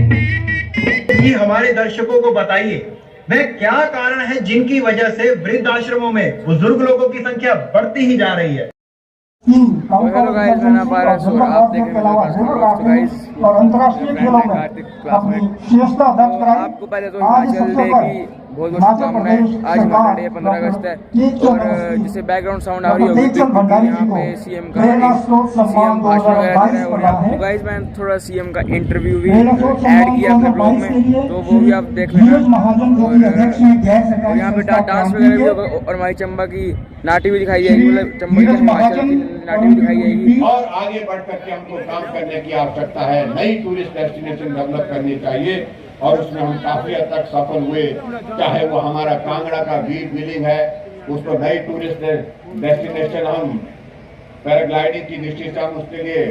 जी हमारे दर्शकों को बताइए वह क्या कारण है जिनकी वजह से वृद्ध आश्रमों में बुजुर्ग लोगों की संख्या बढ़ती ही जा रही है। हेलो गाइस, मैं ना पारस और आप देख रहे हैं और अंतर्राष्ट्रीय खेलों में अपनी विशेषता दर्ज कराई। आपको पहले तो हिमाचल डे की बहुत बहुत शुभकामनाएं। आज हिमाचल डे 15 अगस्त है और जिसे बैकग्राउंड साउंड आ रही होगी यहाँ पे सीएम का भाषण वगैरह दे रहे हैं। और आपको गाइस मैंने थोड़ा सीएम का इंटरव्यू भी ऐड किया अपने ब्लॉग में, तो वो भी आप देख लेना। और यहाँ पे डांस वगैरह भी होगा और हमारी चंबा की नाटी भी दिखाई जाएगी, मतलब चंबा की हिमाचल की नाटी भी दिखाई जाएगी। और आगे बढ़ करके हमको काम करने की आवश्यकता है, नई टूरिस्ट डेस्टिनेशन डेवलप करनी चाहिए और उसमें हम काफी हद तक सफल हुए। चाहे वो हमारा कांगड़ा का बीट बिलिंग है, उसको नई टूरिस्ट डेस्टिनेशन हम पैराग्लाइडिंग की दृष्टि से हम उसके लिए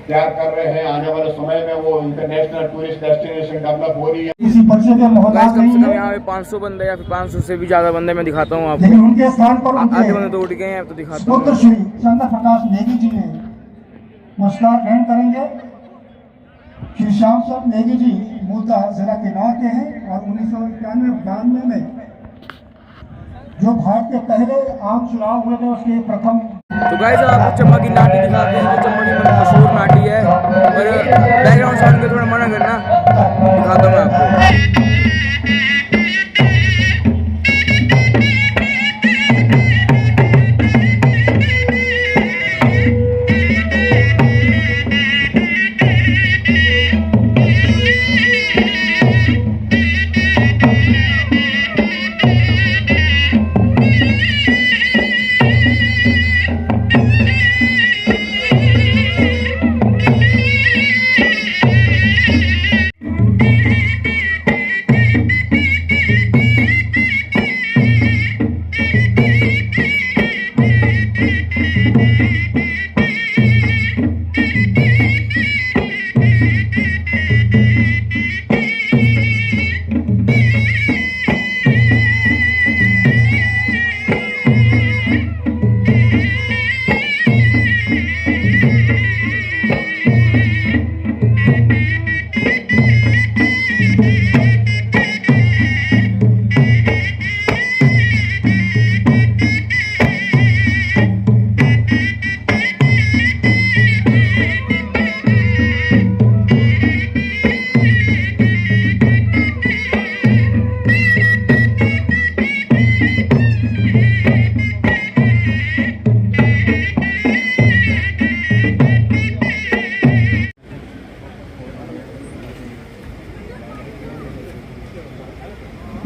तैयार कर रहे हैं। आने वाले समय में वो इंटरनेशनल टूरिस्ट डेस्टिनेशन डेवलप हो रही है। इसी पर्चे के मोहताज कम से नहीं कम है, यहाँ पे 500 बंदे या फिर 500 से भी ज्यादा बंदे मैं दिखाता हूँ आपको। लेकिन उनके स्थान पर आधे बंदे तो उठ गए हैं, तो दिखाता पुत्र हूँ। श्री चंद्र प्रकाश नेगी जी ने पुरस्कार ग्रहण करेंगे। श्री श्याम चंद नेगी जी मूलतः जिला किन्नौर के हैं और 1991-92 में जो भारत के पहले आम चुनाव हुए थे उसके प्रथम। तो गाइस आपको चंबा की नाटी दिखाते हैं, जो चंबा की मशहूर नाटी है। और बैकग्राउंड साउंड के थोड़ा मना करना, दिखाता हूँ मैं आपको।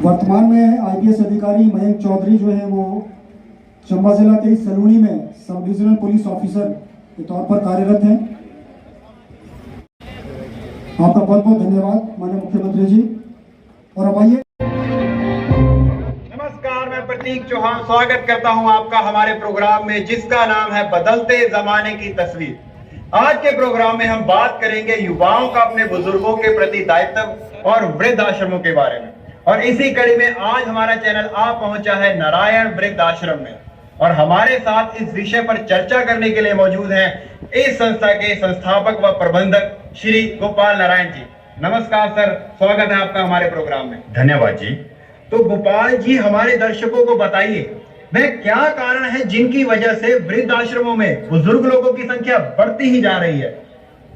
वर्तमान में आईपीएस अधिकारी मयंक चौधरी जो है वो चंबा जिला के सलूनी में सब डिविजनल पुलिस ऑफिसर के तौर पर कार्यरत हैं। आपका बहुत बहुत धन्यवाद माननीय मुख्यमंत्री जी। और अब आइए। नमस्कार, मैं प्रतीक चौहान स्वागत करता हूं आपका हमारे प्रोग्राम में, जिसका नाम है बदलते जमाने की तस्वीर। आज के प्रोग्राम में हम बात करेंगे युवाओं का अपने बुजुर्गों के प्रति दायित्व और वृद्ध आश्रमों के बारे में। और इसी कड़ी में आज हमारा चैनल आ पहुंचा है नारायण वृद्ध आश्रम में, और हमारे साथ इस विषय पर चर्चा करने के लिए मौजूद हैं इस संस्था के संस्थापक व प्रबंधक श्री गोपाल नारायण जी। नमस्कार सर, स्वागत है आपका हमारे प्रोग्राम में। धन्यवाद जी। तो गोपाल जी हमारे दर्शकों को बताइए वह क्या कारण है जिनकी वजह से वृद्ध आश्रमों में बुजुर्ग लोगों की संख्या बढ़ती ही जा रही है।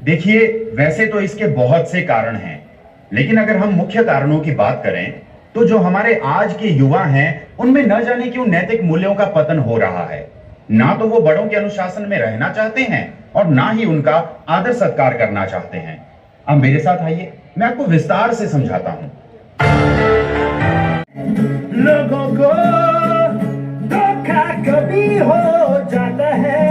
देखिए, वैसे तो इसके बहुत से कारण हैं, लेकिन अगर हम मुख्य कारणों की बात करें तो जो हमारे आज के युवा हैं उनमें न जाने क्यों नैतिक मूल्यों का पतन हो रहा है। ना तो वो बड़ों के अनुशासन में रहना चाहते हैं और ना ही उनका आदर सत्कार करना चाहते हैं। अब मेरे साथ आइए, मैं आपको विस्तार से समझाता हूं। लोगों को धोखा कभी हो जाता है।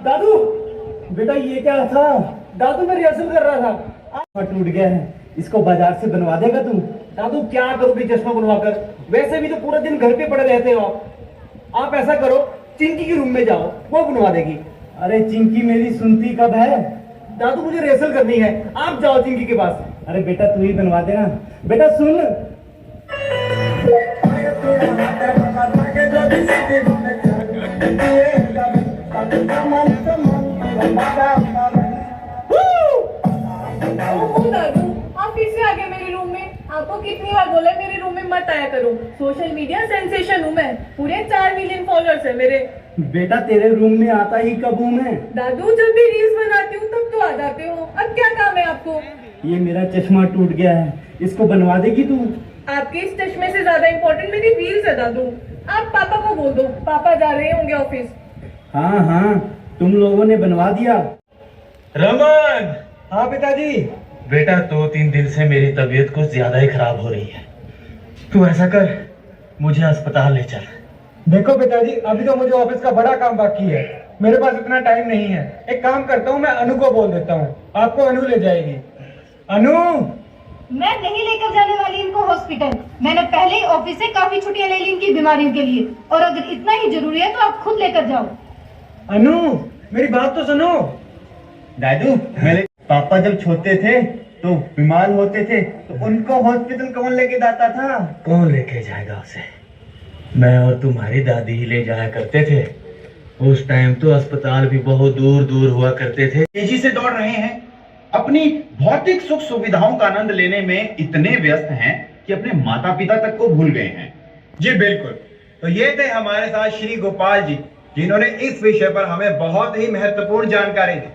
दादू बेटा ये क्या था? दादू मैं रिहर्सल कर रहा था, टूट गया है, इसको बाजार से बनवा देगा तू? दादू क्या करोगे चश्मा बनवाकर? वैसे भी तो पूरा दिन घर पे पड़े रहते हो आप ऐसा करो चिंकी के रूम में जाओ, वो बनवा देगी। अरे चिंकी मेरी सुनती कब है? दादू मुझे रिहर्सल करनी है, आप जाओ चिंकी के पास। अरे बेटा तू ही बनवा देना। बेटा सुन दादू आप फिर से आ गए मेरे रूम में। आपको कितनी बार बोला है मेरे रूम में मत आया करो। सोशल मीडिया सेंसेशन हूँ मैं, पूरे 4 मिलियन फॉलोअर्स है मेरे। बेटा तेरे रूम में आता ही कब हूँ मैं? दादू जब भी रील्स बनाती हूँ तब तो आ जाते हो। अब क्या काम है आपको? ये मेरा चश्मा टूट गया है, इसको बनवा देगी तू? आपके इस चश्मे से ज्यादा इम्पोर्टेंट मेरी रील्स है दादू। आप पापा को बोल दो, पापा जा रहे होंगे ऑफिस। हाँ हाँ, तुम लोगों ने बनवा दिया। रमन, हाँ पिताजी। बेटा 2-3 दिन से मेरी तबीयत कुछ ज्यादा ही खराब हो रही है। तू ऐसा कर, मुझे अस्पताल ले चल। देखो पिताजी, अभी तो मुझे ऑफिस का बड़ा काम बाकी है, मेरे पास इतना टाइम नहीं है। एक काम करता हूँ, मैं अनु को बोल देता हूँ, आपको अनु ले जाएगी। अनु, मैं नहीं लेकर जाने वाली इनको हॉस्पिटल। मैंने पहले ही ऑफिस से काफी छुट्टियां ले ली इनकी बीमारियों के लिए, और अगर इतना ही जरूरी है तो आप खुद लेकर जाओ। अनु मेरी बात तो सुनो। दादू, मेरे पापा जब छोटे थे तो बीमार होते थे तो उनको हॉस्पिटल कौन लेके जाता था? कौन लेके जाएगा उसे? मैं और तुम्हारी दादी ही ले जाया करते थे। उस टाइम तो अस्पताल भी बहुत दूर दूर हुआ करते थे। तेजी से दौड़ रहे हैं, अपनी भौतिक सुख सुविधाओं का आनंद लेने में इतने व्यस्त हैं कि अपने माता पिता तक को भूल गए हैं। जी बिल्कुल। तो ये थे हमारे साथ श्री गोपाल जी, जिन्होंने इस विषय पर हमें बहुत ही महत्वपूर्ण जानकारी दी।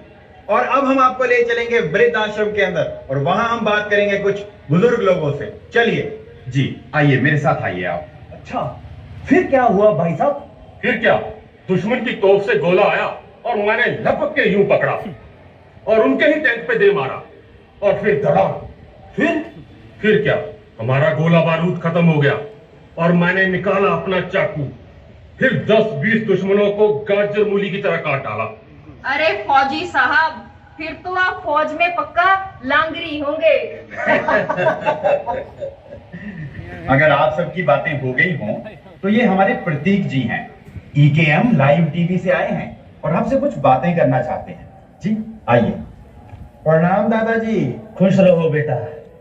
और अब हम आपको ले चलेंगे वृद्ध आश्रम के अंदर और वहां हम बात करेंगे कुछ बुजुर्ग लोगों से। चलिए जी, आइए मेरे साथ आइए आप। अच्छा, फिर क्या हुआ भाई साहब? फिर क्या, दुश्मन की तोप से गोला आया और मैंने लपक के यूं पकड़ा और उनके ही टैंक पे दे मारा और फिर धड़ाम। फिर क्या, हमारा गोला बारूद खत्म हो गया और मैंने निकाला अपना चाकू। फिर 10-20 दुश्मनों को गाजर मूली की तरह काट डाला। अरे फौजी साहब, फिर तो आप फौज में पक्का लांगरी होंगे। अगर आप सबकी बातें हो गई हों तो ये हमारे प्रतीक जी हैं, EKM लाइव टीवी से आए हैं और आपसे कुछ बातें करना चाहते हैं। जी आइए। प्रणाम दादाजी। खुश रहो बेटा।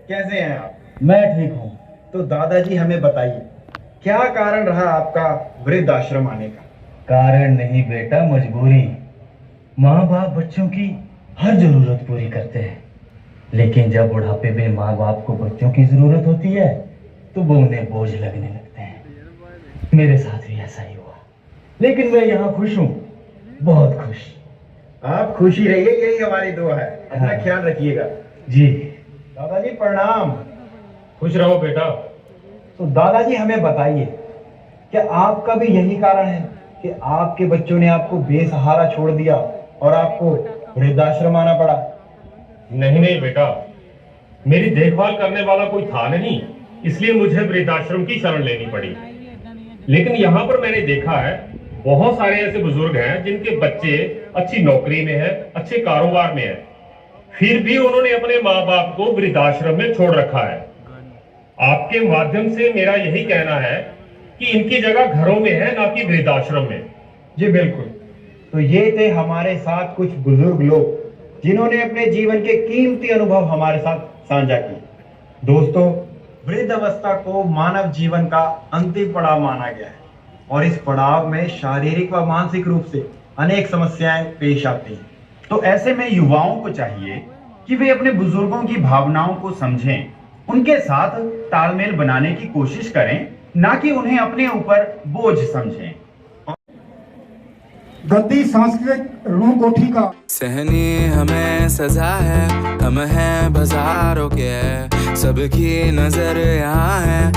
कैसे हैं आप? मैं ठीक हूँ। तो दादाजी हमें बताइए, क्या कारण रहा आपका वृद्ध आश्रम आने का? कारण नहीं बेटा, मजबूरी। माँ बाप बच्चों की हर जरूरत पूरी करते हैं, लेकिन जब बुढ़ापे में माँ बाप को बच्चों की जरूरत होती है तो वो उन्हें बोझ लगने लगते हैं। मेरे साथ भी ऐसा ही हुआ, लेकिन मैं यहाँ खुश हूँ, बहुत खुश। आप खुशी रहिए, यही हमारी दुआ है। अपना ख्याल रखिएगा। जी। दादाजी प्रणाम। खुश रहो बेटा। तो दादाजी हमें बताइए, क्या आपका भी यही कारण है कि आपके बच्चों ने आपको बेसहारा छोड़ दिया और आपको वृद्धाश्रम आना पड़ा? नहीं बेटा, मेरी देखभाल करने वाला कोई था नहीं, इसलिए मुझे वृद्धाश्रम की शरण लेनी पड़ी। लेकिन यहाँ पर मैंने देखा है बहुत सारे ऐसे बुजुर्ग हैं जिनके बच्चे अच्छी नौकरी में है, अच्छे कारोबार में है, फिर भी उन्होंने अपने माँ बाप को वृद्धाश्रम में छोड़ रखा है। आपके माध्यम से मेरा यही कहना है कि इनकी जगह घरों में है, ना कि वृद्धाश्रम में। जी बिल्कुल। तो ये थे हमारे साथ कुछ बुजुर्ग लोग जिन्होंने अपने जीवन के कीमती अनुभव हमारे साथ साझा किए। दोस्तों, वृद्ध अवस्था को मानव जीवन का अंतिम पड़ाव माना गया है और इस पड़ाव में शारीरिक व मानसिक रूप से अनेक समस्याएं पेश आती हैं। तो ऐसे में युवाओं को चाहिए कि वे अपने बुजुर्गों की भावनाओं को समझें, उनके साथ तालमेल बनाने की कोशिश करें, ना कि उन्हें अपने ऊपर बोझ समझें। गद्दी सांस्कृतिक ऋणकोठी का सहनी हमें सजा है, हम हैं बाजारों के, सबकी नजर यहाँ है।